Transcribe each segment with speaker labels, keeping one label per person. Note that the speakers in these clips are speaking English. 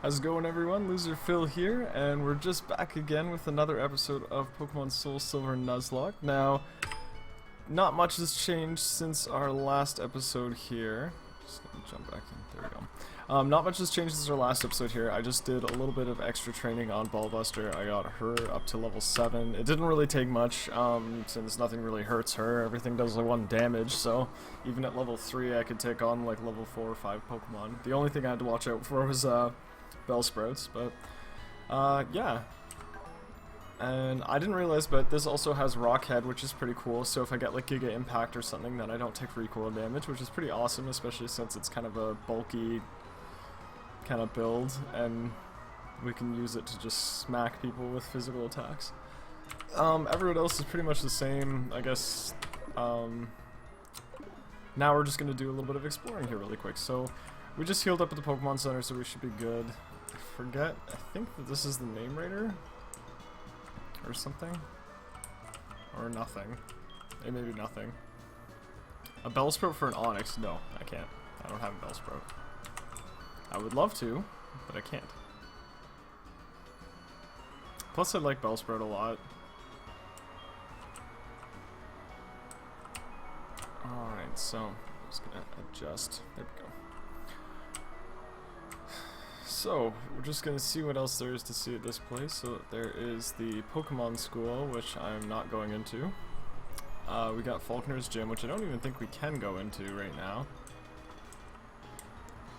Speaker 1: How's it going, everyone? Loser Phil here, and we're just back again with another episode of Pokemon Soul Silver Nuzlocke. Now, not much has changed since our last episode here. Just gonna jump back in. There we go. Not much has changed since our last episode here. I just did a little bit of extra training on Ballbuster. I got her up to level 7. It didn't really take much, since nothing really hurts her. Everything does like 1 damage, so even at level 3 I could take on like level 4 or 5 Pokemon. The only thing I had to watch out for was Bellsprouts, but yeah. And I didn't realize, but this also has Rock Head, which is pretty cool. So if I get like Giga Impact or something, then I don't take recoil damage, which is pretty awesome, especially since it's kind of a bulky kind of build, and we can use it to just smack people with physical attacks. Everyone else is pretty much the same, I guess. Now we're just gonna do a little bit of exploring here really quick. So we just healed up at the Pokemon Center, so we should be good. I think that this is the name raider or something, or nothing. It may be nothing. A Bellsprout for an Onix? No, I can't. I don't have a Bellsprout. I would love to, but I can't. Plus, I like Bellsprout a lot. Alright, so I'm just gonna adjust. There we go. So, we're just gonna see what else there is to see at this place. So, there is the Pokemon School, which I'm not going into. We got Faulkner's Gym, which I don't even think we can go into right now.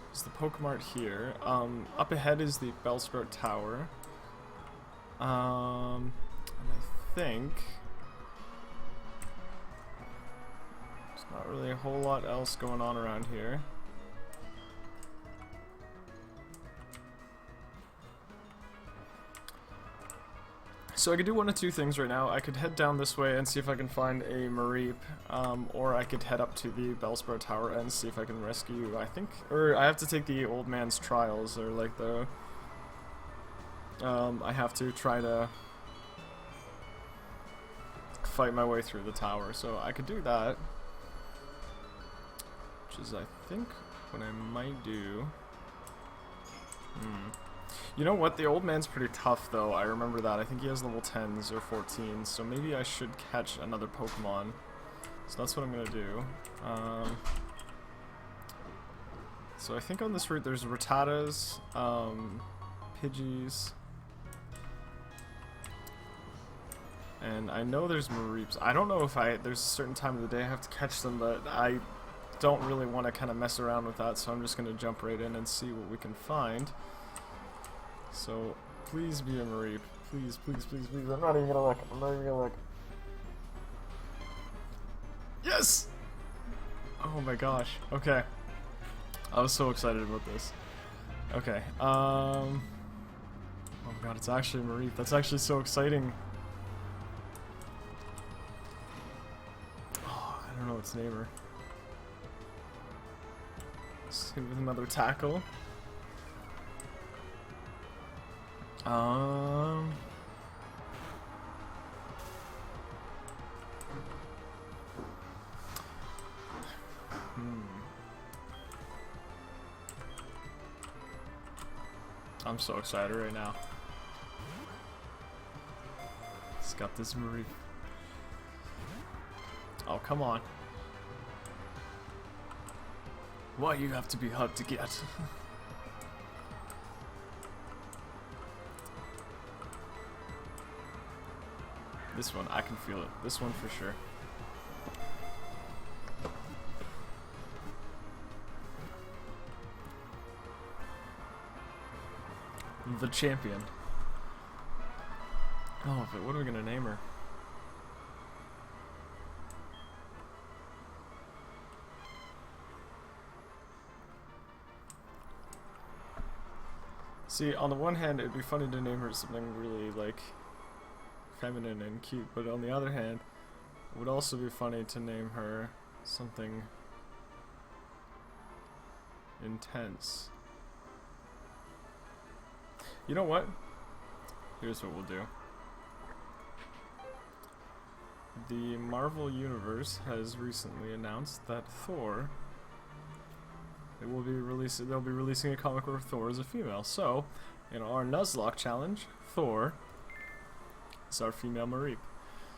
Speaker 1: There's the Pokemart here. Up ahead is the Bellsprout Tower. And I think there's not really a whole lot else going on around here. So I could do one of two things right now. I could head down this way and see if I can find a Mareep, or I could head up to the Bellsprout Tower and see if I can rescue, or I have to take the old man's trials, or like the, I have to try to fight my way through the tower, so I could do that, which is, I think, what I might do. You know what? The old man's pretty tough, though. I remember that. I think he has level 10s or 14s, so maybe I should catch another Pokemon. So that's what I'm gonna do. So I think on this route there's Rattatas, Pidgeys, and I know there's Mareeps. I don't know if there's a certain time of the day I have to catch them, but I don't really want to kind of mess around with that, so I'm just gonna jump right in and see what we can find. So, please be a Mareep. Please, please, please, please. I'm not even gonna look. I'm not even gonna look. Yes! Oh my gosh. Okay. I was so excited about this. Okay. Oh god, it's actually a Mareep. That's actually so exciting. Oh, I don't know its name. Let's hit with another tackle. I'm so excited right now. It's got this Mareep. Oh, come on. Why you have to be hard to get? This one, I can feel it. This one for sure. The champion. Oh, but what are we gonna name her? See, on the one hand, it'd be funny to name her something really, like, feminine and cute, but on the other hand, it would also be funny to name her something intense. You know what? Here's what we'll do. The Marvel Universe has recently announced that Thor they'll be releasing a comic where Thor is a female. So, in our Nuzlocke challenge, Thor is our female Mareep.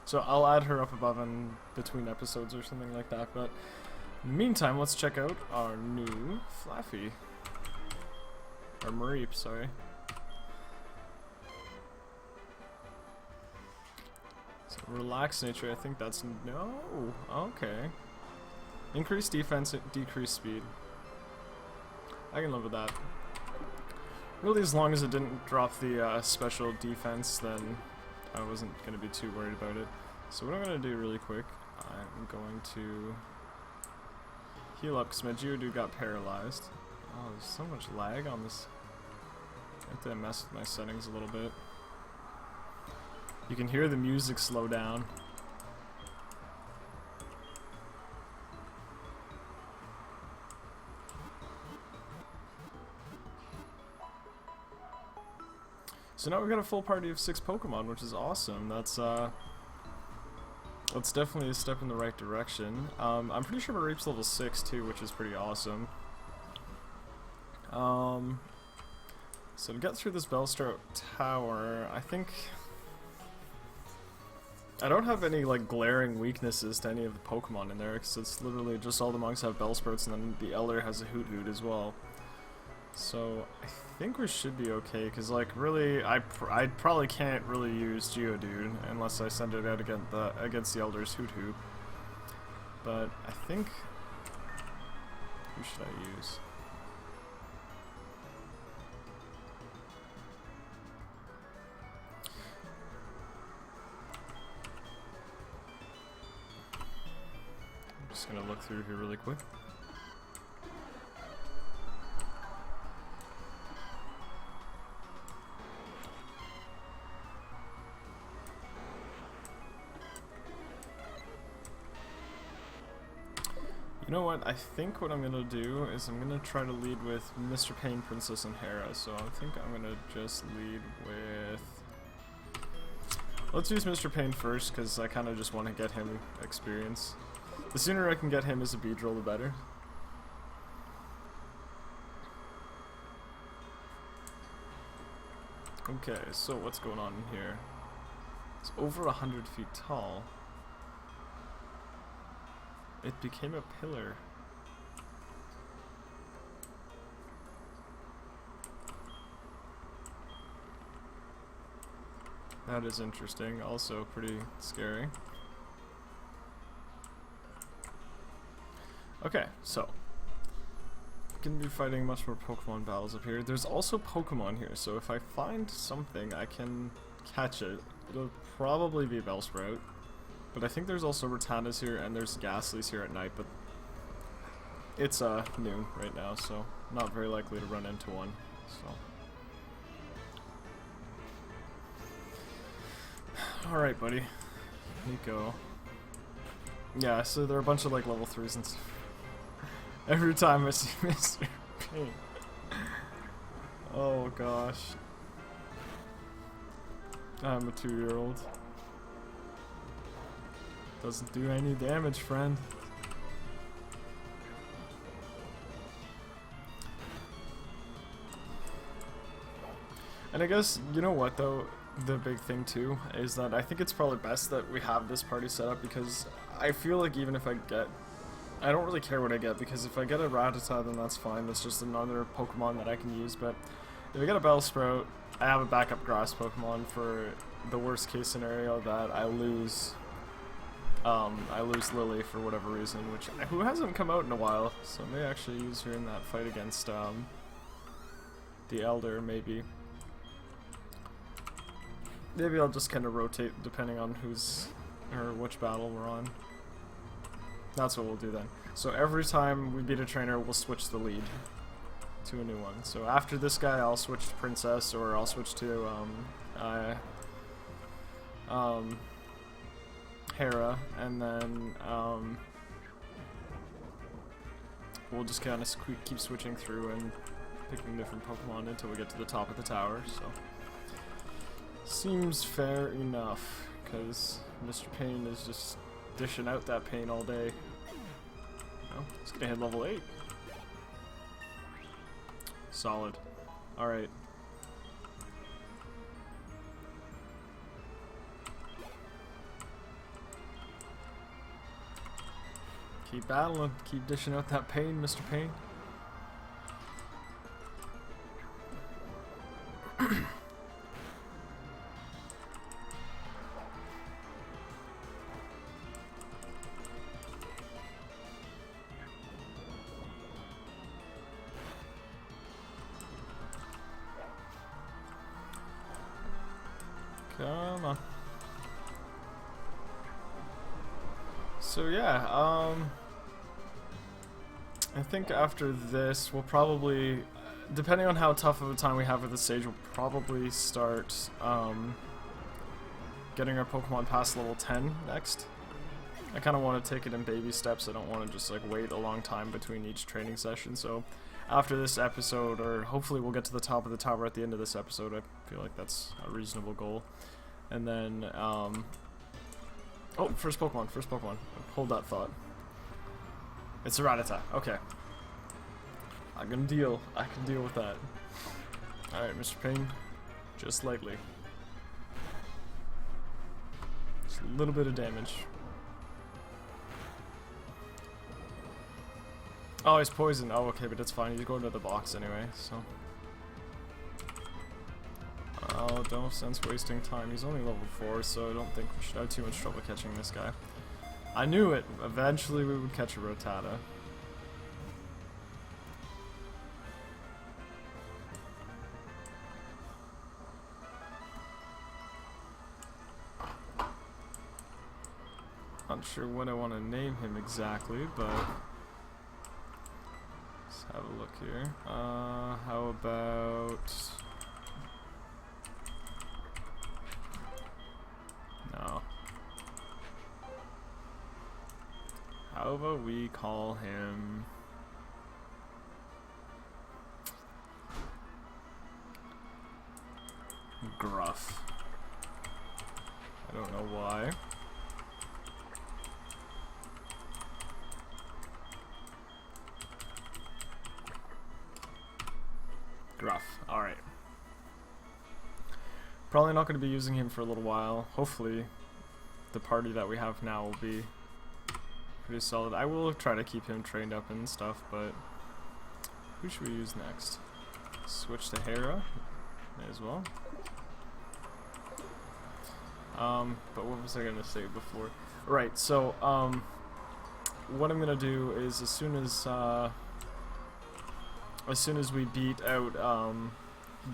Speaker 1: So I'll add her up above and between episodes or something like that. But in the meantime, let's check out our new Flaffy. Or Mareep, sorry. So relaxed nature, I think that's no. Okay. Increased defense, decreased speed. I can live with that. Really, as long as it didn't drop the special defense, then I wasn't going to be too worried about it. So what I'm going to do really quick, I'm going to heal up because my Geodude got paralyzed. Oh, there's so much lag on this. I have to mess with my settings a little bit. You can hear the music slow down. So now we've got a full party of 6 Pokemon, which is awesome. That's definitely a step in the right direction. I'm pretty sure Mareep's level 6 too, which is pretty awesome. So to get through this Bellsprout tower, I think I don't have any like glaring weaknesses to any of the Pokemon in there, because it's literally just all the monks have Bellsprouts, and then the Elder has a Hoot as well. So I think we should be okay, because like really, I probably can't really use Geodude unless I send it out against the Elder's Hoot. But I think, who should I use? I'm just gonna look through here really quick. You know what, I think what I'm gonna do is I'm gonna try to lead with Mr. Pain, Princess, and Hera, so I think I'm gonna just lead with... Let's use Mr. Pain first, because I kinda just want to get him experience. The sooner I can get him as a Beedrill, the better. Okay, so what's going on in here? It's over 100 feet tall. It became a pillar. That is interesting, also pretty scary. Okay, so we're gonna be fighting much more Pokemon battles up here. There's also Pokemon here, so if I find something I can catch it. It'll probably be Bellsprout. But I think there's also Rattanas here, and there's Ghastlies here at night, but it's noon right now, so not very likely to run into one. So, alright, buddy. Nico. Yeah, so there are a bunch of like level 3s and stuff. Every time I see Mr. Pain. Oh gosh. I'm a 2-year-old. Doesn't do any damage, friend. And I guess, you know what though, the big thing too, is that I think it's probably best that we have this party set up, because I feel like even if I don't really care what I get, because if I get a Rattata then that's fine, that's just another Pokemon that I can use, but if I get a Bellsprout, I have a backup grass Pokemon for the worst case scenario that I lose Lily for whatever reason, who hasn't come out in a while, so I may actually use her in that fight against the Elder, maybe. Maybe I'll just kind of rotate depending on which battle we're on. That's what we'll do then. So every time we beat a trainer, we'll switch the lead to a new one. So after this guy, I'll switch to Princess, or I'll switch to Hera, and then we'll just kind of keep switching through and picking different Pokemon until we get to the top of the tower. So seems fair enough, because Mr. Pain is just dishing out that pain all day. Oh, he's gonna hit level 8. Solid. Alright. Keep battling. Keep dishing out that pain, Mr. Pain. Come on. So yeah, I think after this we'll probably, depending on how tough of a time we have with the stage, we'll probably start getting our Pokemon past level 10 next. I kind of want to take it in baby steps. I don't want to just like wait a long time between each training session. So after this episode, or hopefully we'll get to the top of the tower at the end of this episode, I feel like that's a reasonable goal. And then, oh, first Pokemon. Hold that thought. It's a Rattata. Okay. I can deal with that. Alright, Mr. Pain. Just lightly. Just a little bit of damage. Oh, he's poisoned. Oh, okay, but it's fine. He's going to the box anyway, so. Oh, no sense wasting time. He's only level 4, so I don't think we should have too much trouble catching this guy. I knew it. Eventually we would catch a Rattata. Not sure what I want to name him exactly, but let's have a look here. How about... No. How about we call him... Gruff. I don't know why. Gruff. Alright. Probably not going to be using him for a little while. Hopefully the party that we have now will be pretty solid. I will try to keep him trained up and stuff, but who should we use next? Switch to Hera. May as well. But what was I going to say before? Right, so what I'm going to do is as soon as we beat out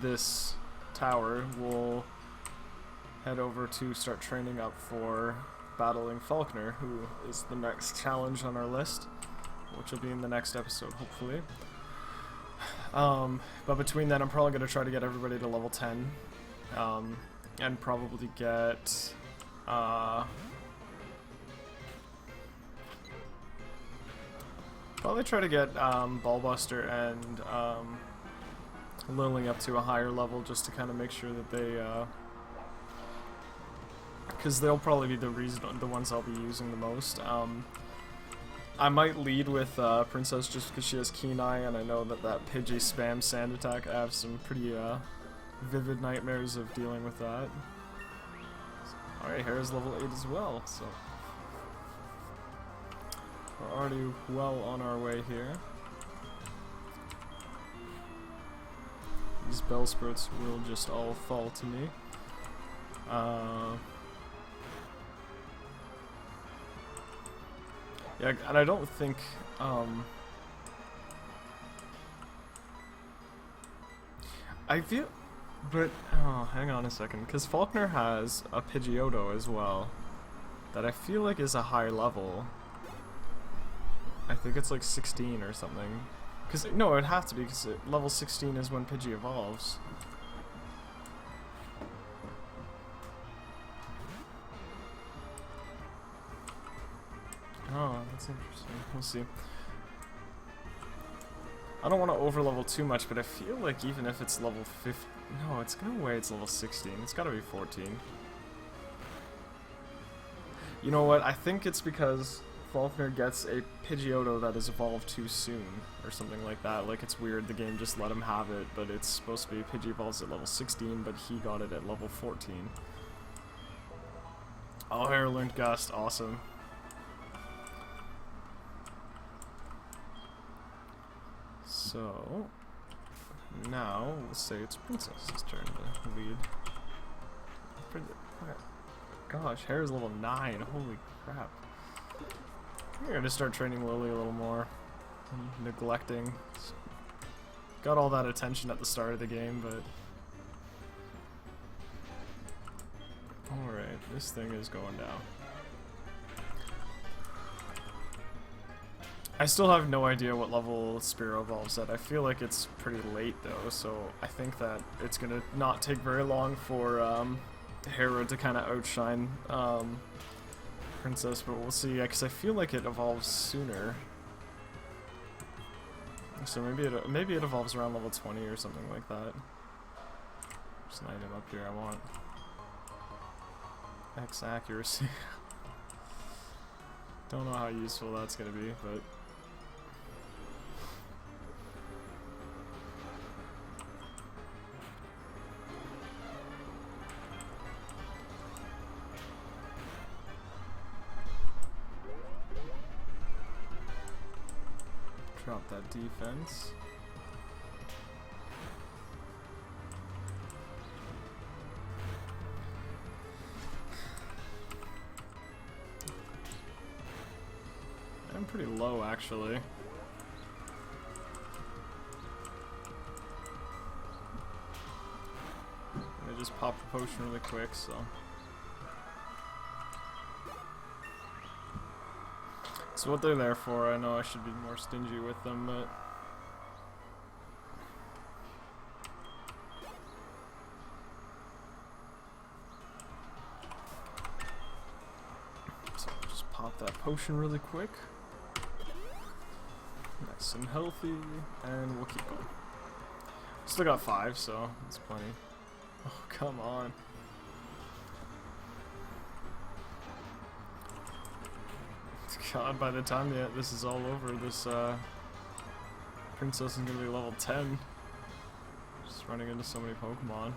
Speaker 1: this tower, we'll head over to start training up for battling Falkner, who is the next challenge on our list, which will be in the next episode, hopefully. But between then, I'm probably going to try to get everybody to level 10, and probably get... probably try to get Ballbuster and Lily up to a higher level, just to kind of make sure that they, because they'll probably be the ones I'll be using the most. I might lead with Princess just because she has Keen Eye, and I know that Pidgey spam Sand Attack. I have some pretty vivid nightmares of dealing with that. Alright, Hera's level 8 as well, so we're already well on our way here. These Bellsprouts will just all fall to me. Yeah, and I don't think, I feel, but, oh, hang on a second, because Falkner has a Pidgeotto as well, that I feel like is a high level. I think it's like 16 or something. Because, no, it'd have to be, because level 16 is when Pidgey evolves. Oh, that's interesting. We'll see. I don't want to overlevel too much, but I feel like even if it's level 50... No, it's no way it's level 16. It's gotta be 14. You know what? I think it's because Falkner gets a Pidgeotto that is evolved too soon, or something like that. Like, it's weird, the game just let him have it, but it's supposed to be Pidgeevolves at level 16, but he got it at level 14. Oh, Hera learned Gust, awesome. So, now, let's say it's Princess's turn to lead. Gosh, Hera's level 9, holy crap. I'm gonna start training Lily a little more. I'm neglecting. Got all that attention at the start of the game, but... Alright, this thing is going down. I still have no idea what level Spearow evolves at. I feel like it's pretty late though, so I think that it's gonna not take very long for Hera to kind of outshine Princess, but we'll see, because I feel like it evolves sooner. So maybe it evolves around level 20 or something like that. Just an item up here I want. X accuracy. Don't know how useful that's gonna be, but... Drop that defense. I'm pretty low, actually. I just popped the potion really quick, so... That's what they're there for. I know I should be more stingy with them, but... So just pop that potion really quick. Nice and healthy, and we'll keep going. Still got 5, so that's plenty. Oh, come on. God, by the time this is all over, this Princess is gonna be level 10. Just running into so many Pokemon.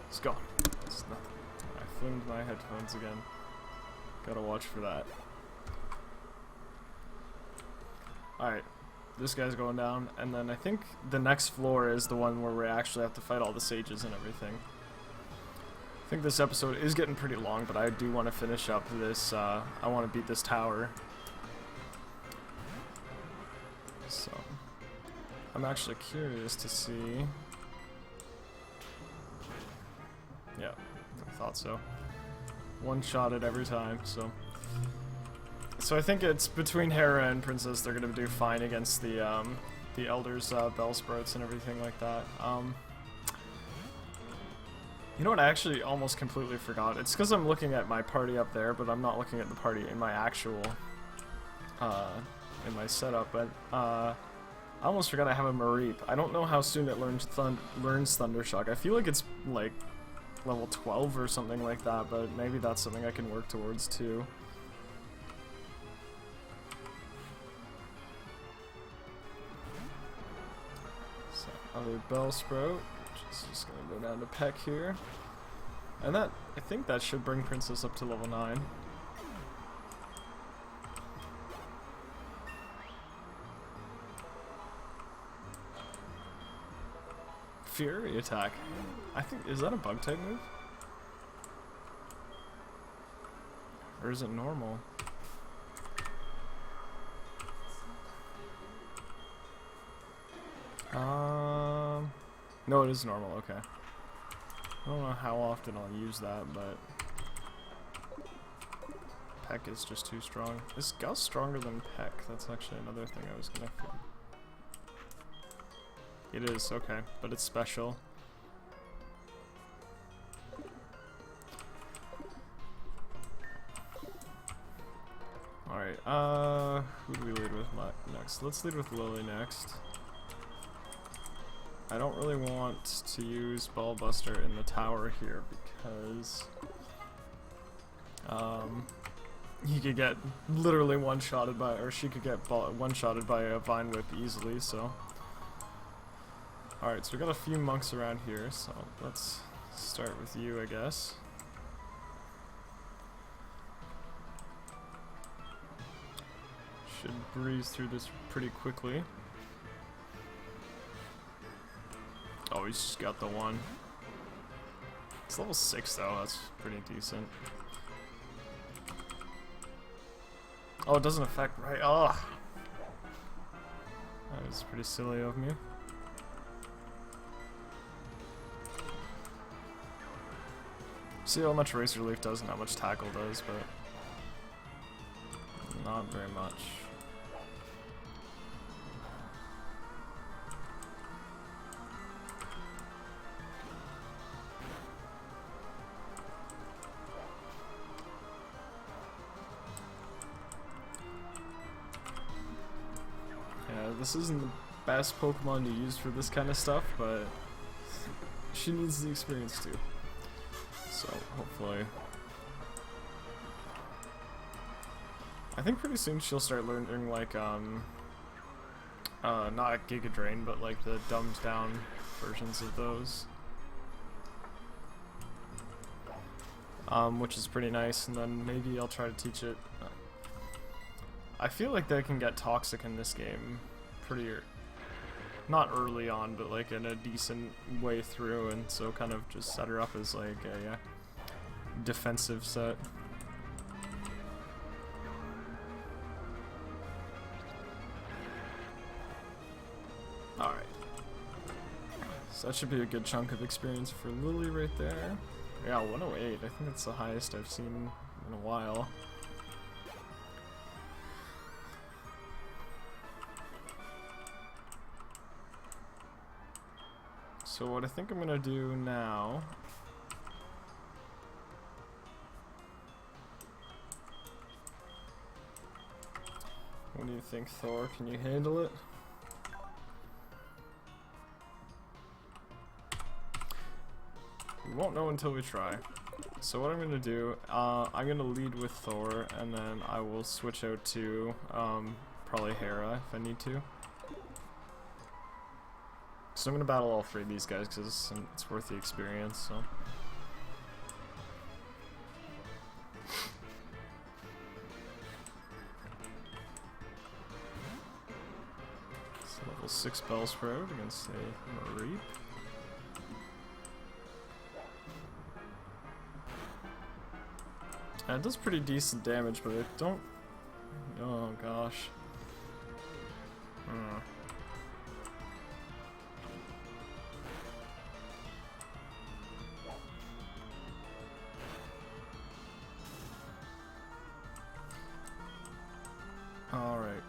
Speaker 1: It's gone. It's nothing. I flimed my headphones again. Gotta watch for that. Alright. This guy's going down, and then I think the next floor is the one where we actually have to fight all the sages and everything. I think this episode is getting pretty long, but I do want to finish up this, I want to beat this tower. So, I'm actually curious to see... Yeah, I thought so. One shot at every time, so... So I think it's between Hera and Princess. They're gonna do fine against the Elders, Bellsprouts and everything like that. You know what? I actually almost completely forgot. It's because I'm looking at my party up there, but I'm not looking at the party in my actual, in my setup. But I almost forgot I have a Mareep. I don't know how soon it learns Thundershock. I feel like it's like level 12 or something like that, but maybe that's something I can work towards too. Other Bellsprout, which is just gonna go down to Peck here. And that, I think that should bring Princess up to level 9. Fury attack. I think, is that a bug type move? Or is it normal? No, it is normal, okay. I don't know how often I'll use that, but... Peck is just too strong. Is Gust stronger than Peck? That's actually another thing I was gonna figure. It is, okay, but it's special. Alright, who do we lead with next? Let's lead with Lily next. I don't really want to use Ballbuster in the tower here because he could get literally one-shotted by, or she could get one-shotted by a Vine Whip easily, so. Alright, so we got a few monks around here, so let's start with you, I guess. Should breeze through this pretty quickly. Oh, he's just got the one. It's level 6 though, that's pretty decent. Oh, it doesn't affect, right? Oh! That was pretty silly of me. See how much Razor Leaf does and how much Tackle does, but not very much. Yeah, this isn't the best Pokemon to use for this kind of stuff, but she needs the experience too. So, hopefully. I think pretty soon she'll start learning, like, not Giga Drain, but like the dumbed down versions of those. Which is pretty nice, and then maybe I'll try to teach it. I feel like they can get toxic in this game pretty, not early on, but like in a decent way through, and so kind of just set her up as like a defensive set. Alright. So that should be a good chunk of experience for Lily right there. Yeah, 108. I think it's the highest I've seen in a while. So what I think I'm gonna do now. What do you think, Thor? Can you handle it? We won't know until we try. So what I'm gonna do, I'm gonna lead with Thor, and then I will switch out to probably Hera if I need to. So I'm gonna battle all three of these guys because it's worth the experience. So. Level 6 Bellsprout against a Reap. And it does pretty decent damage, but I don't. Oh gosh. Alright.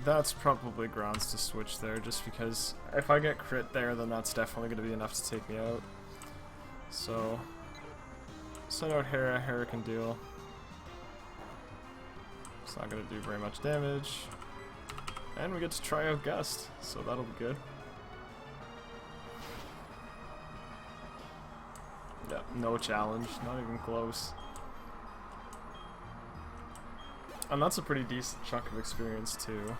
Speaker 1: That's probably grounds to switch there, just because if I get crit there, then that's definitely going to be enough to take me out. So, send out Hera, Hera can deal. It's not going to do very much damage. And we get to try out Gust, so that'll be good. Yeah, no challenge, not even close. And that's a pretty decent chunk of experience too.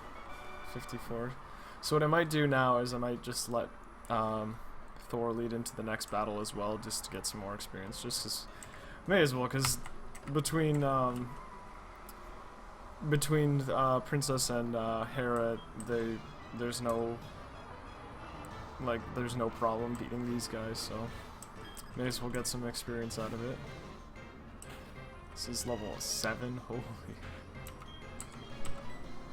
Speaker 1: 54. So what I might do now is I might just let Thor lead into the next battle as well, just to get some more experience. Just cause, may as well, because between Princess and Hera, there's no problem beating these guys. So may as well get some experience out of it. This is level 7. Holy.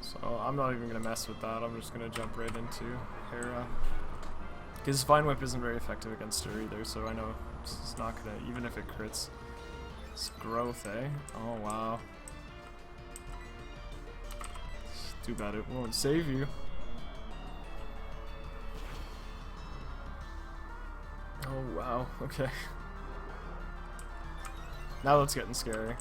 Speaker 1: So I'm not even going to mess with that, I'm just going to jump right into Hera. Because Vine Whip isn't very effective against her either, so I know it's not going to, even if it crits. It's growth, eh? Oh wow. It's too bad it won't save you. Oh wow, okay. Now it's getting scary.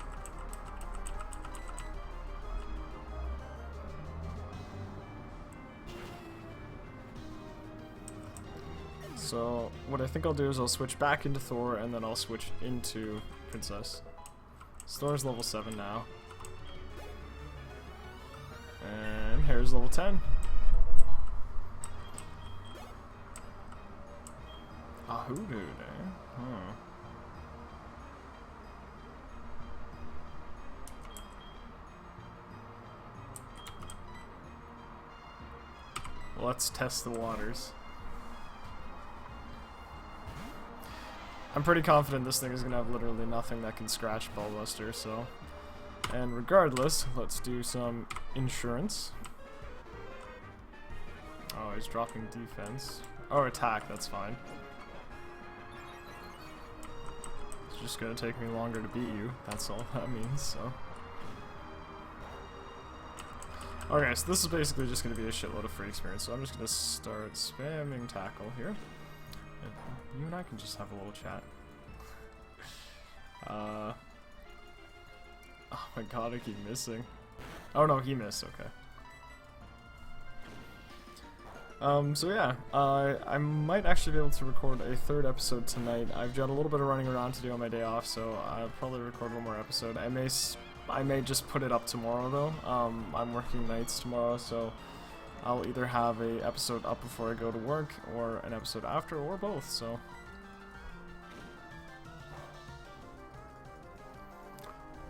Speaker 1: So what I think I'll do is I'll switch back into Thor, and then I'll switch into Princess. So Thor's level 7 now. And Hare's level 10. A hoodoo, eh? Huh. Let's test the waters. I'm pretty confident this thing is going to have literally nothing that can scratch Ballbuster, so... And regardless, let's do some insurance. Oh, he's dropping defense. Or attack, that's fine. It's just going to take me longer to beat you, that's all that means, so... Okay, so this is basically just going to be a shitload of free experience, so I'm just going to start spamming tackle here. You and I can just have a little chat. Oh my god, I keep missing. Oh no, he missed, okay. So yeah, I might actually be able to record a 3rd episode tonight. I've got a little bit of running around to do on my day off, so I'll probably record one more episode. I may just put it up tomorrow though. I'm working nights tomorrow, so I'll either have a episode up before I go to work, or an episode after, or both, so.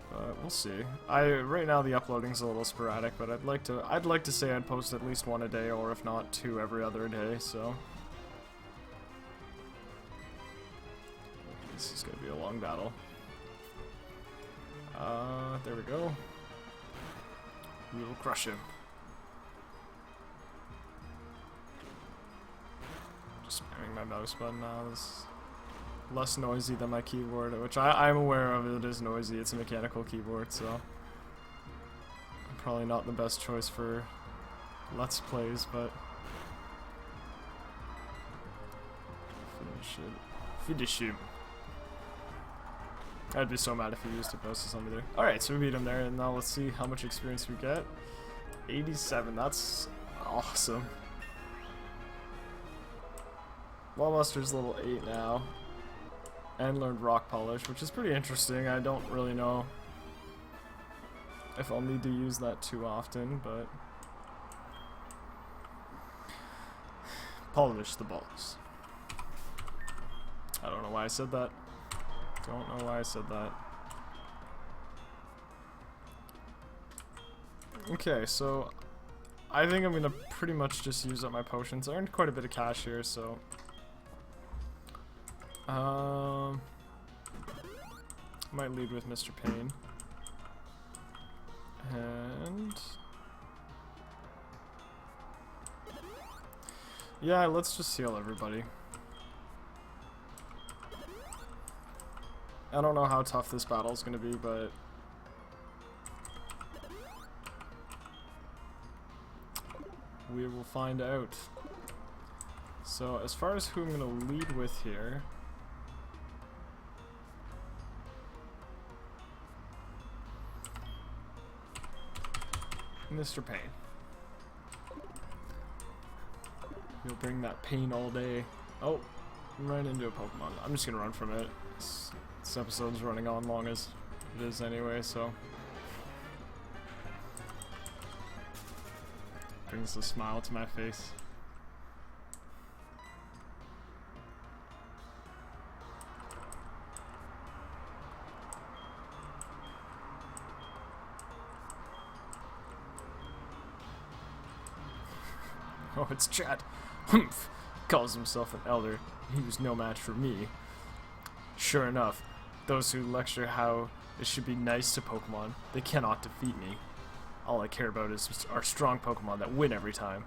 Speaker 1: But we'll see. Right now the uploading's a little sporadic, but I'd like to say I'd post at least 1 a day, or if not 2 every other day, so. This is gonna be a long battle. There we go. We will crush him. Just spamming my mouse button now. This is less noisy than my keyboard, which I'm aware of. It is noisy. It's a mechanical keyboard, so probably not the best choice for Let's Plays, but finish it. Finish him. I'd be so mad if he used hypnosis on me there. Alright, so we beat him there, and now let's see how much experience we get. 87, that's awesome. Wallbuster's level 8 now. And learned Rock Polish, which is pretty interesting. I don't really know if I'll need to use that too often, but... Polish the balls. I don't know why I said that. Don't know why I said that. Okay, so I think I'm gonna pretty much just use up my potions. I earned quite a bit of cash here, so might lead with Mr. Payne. And yeah, let's just heal everybody. I don't know how tough this battle is going to be, but we will find out. So as far as who I'm going to lead with here, Mr. Payne. You'll bring that pain all day. Oh, ran into a Pokemon. I'm just going to run from it. This episode's running on long as it is anyway, so brings a smile to my face. Oh, it's Chad. Humph! Calls himself an elder. He was no match for me. Sure enough, those who lecture how it should be nice to Pokemon, they cannot defeat me. All I care about is our strong Pokemon that win every time.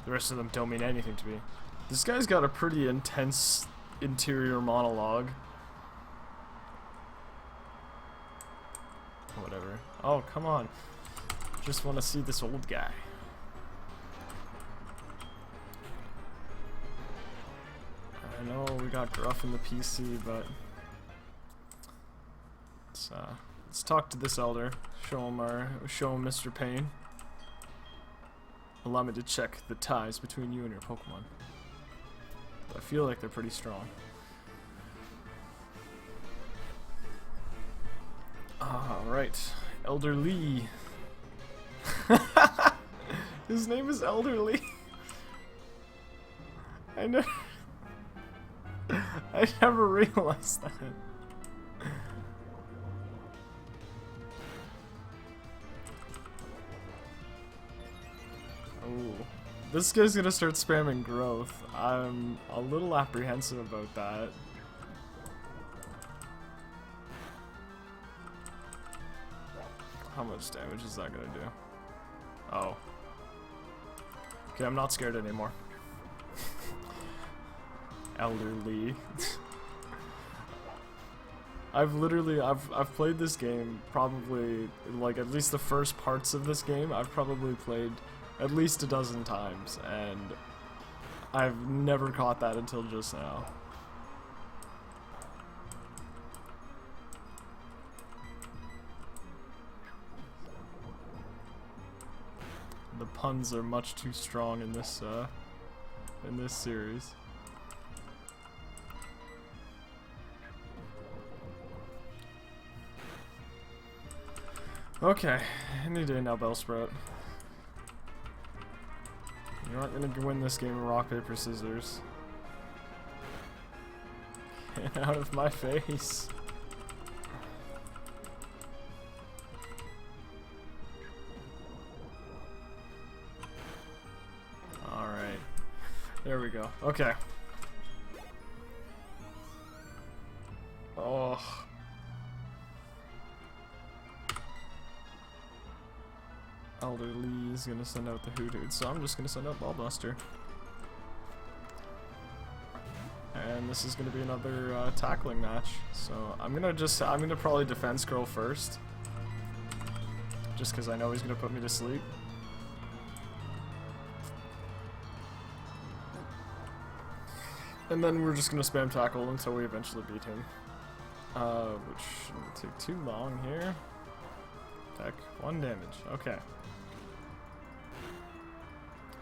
Speaker 1: The rest of them don't mean anything to me. This guy's got a pretty intense interior monologue. Whatever. Oh, come on. Just want to see this old guy. I know we got Gruff in the PC, but let's talk to this elder. Show him Mr. Payne. Allow me to check the ties between you and your Pokemon. I feel like they're pretty strong. Alright. Elder Lee. His name is Elder Lee. I never realized that. Oh, this guy's gonna start spamming growth. I'm a little apprehensive about that. How much damage is that gonna do? Oh. Okay, I'm not scared anymore. Elderly. I've played this game probably, like, at least the first parts of this game I've probably played at least a dozen times, and I've never caught that until just now. The puns are much too strong in this series. Okay, any day now, Bellsprout. You're not gonna win this game of rock, paper, scissors. Get out of my face. Alright. There we go. Okay. Oh. Elder Lee is gonna send out the Hoot, so I'm just gonna send out Ballbuster. And this is gonna be another tackling match. So I'm gonna probably defense scroll first. Just because I know he's gonna put me to sleep. And then we're just gonna spam tackle until we eventually beat him. Which shouldn't take too long here. Heck, 1 damage. Okay.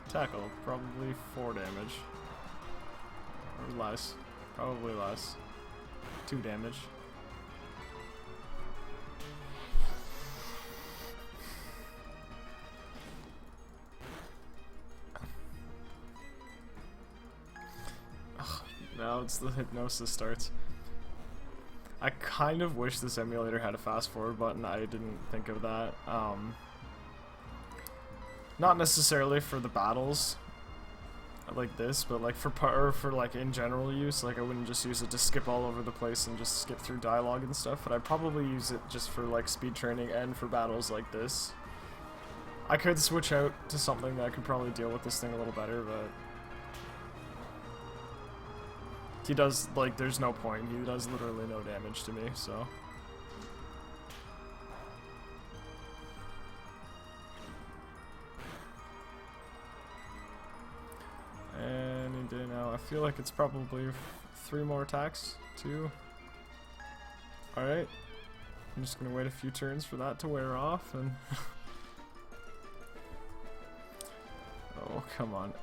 Speaker 1: Tackle, probably 4 damage. Or less. Probably less. 2 damage. Now it's the hypnosis starts. I kind of wish this emulator had a fast forward button. I didn't think of that. Not necessarily for the battles like this, but like for like in general use. Like I wouldn't just use it to skip all over the place and just skip through dialogue and stuff, but I'd probably use it just for like speed training and for battles like this. I could switch out to something that could probably deal with this thing a little better, but he does, like, there's no point. He does literally no damage to me, so. Any day now. I feel like it's probably 3 more attacks. 2. Alright. I'm just gonna wait a few turns for that to wear off, and oh, come on.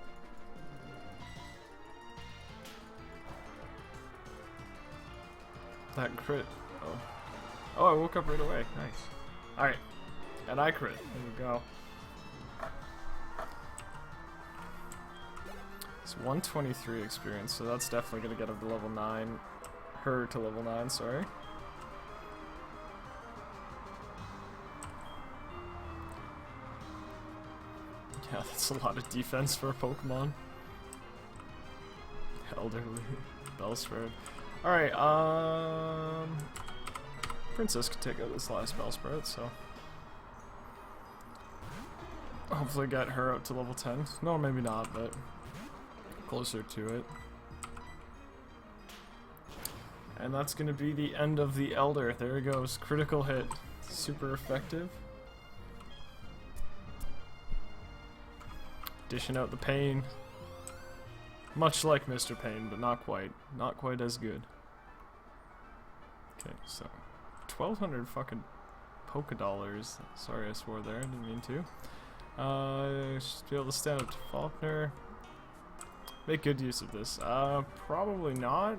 Speaker 1: That crit. Oh. Oh, I woke up right away. Nice. Alright. And I crit. There we go. It's 123 experience, so that's definitely going to get up to level 9. Her to level 9, sorry. Yeah, that's a lot of defense for a Pokemon. Elderly. Bellsprout. Alright, Princess could take out this last Bellsprout, so hopefully get her out to level 10. No, maybe not, but closer to it. And that's gonna be the end of the Elder. There he goes. Critical hit. Super effective. Dishing out the pain. Much like Mr. Pain, but not quite. Not quite as good. Okay, so 1,200 fucking polka dollars. Sorry, I swore there. I didn't mean to. Should be able to stand up to Faulkner. Make good use of this. Probably not.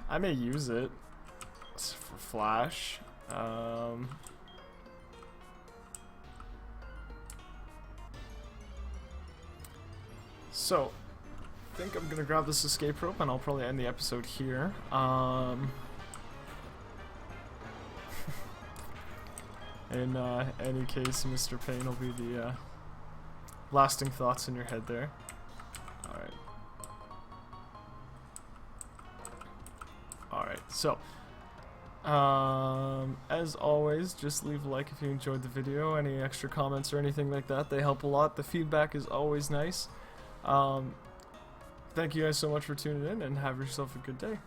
Speaker 1: I may use it for flash. So, I think I'm gonna grab this escape rope and I'll probably end the episode here. In any case, Mr. Pain will be the lasting thoughts in your head there. Alright. Alright, so as always, just leave a like if you enjoyed the video. Any extra comments or anything like that, they help a lot. The feedback is always nice. Thank you guys so much for tuning in, and have yourself a good day.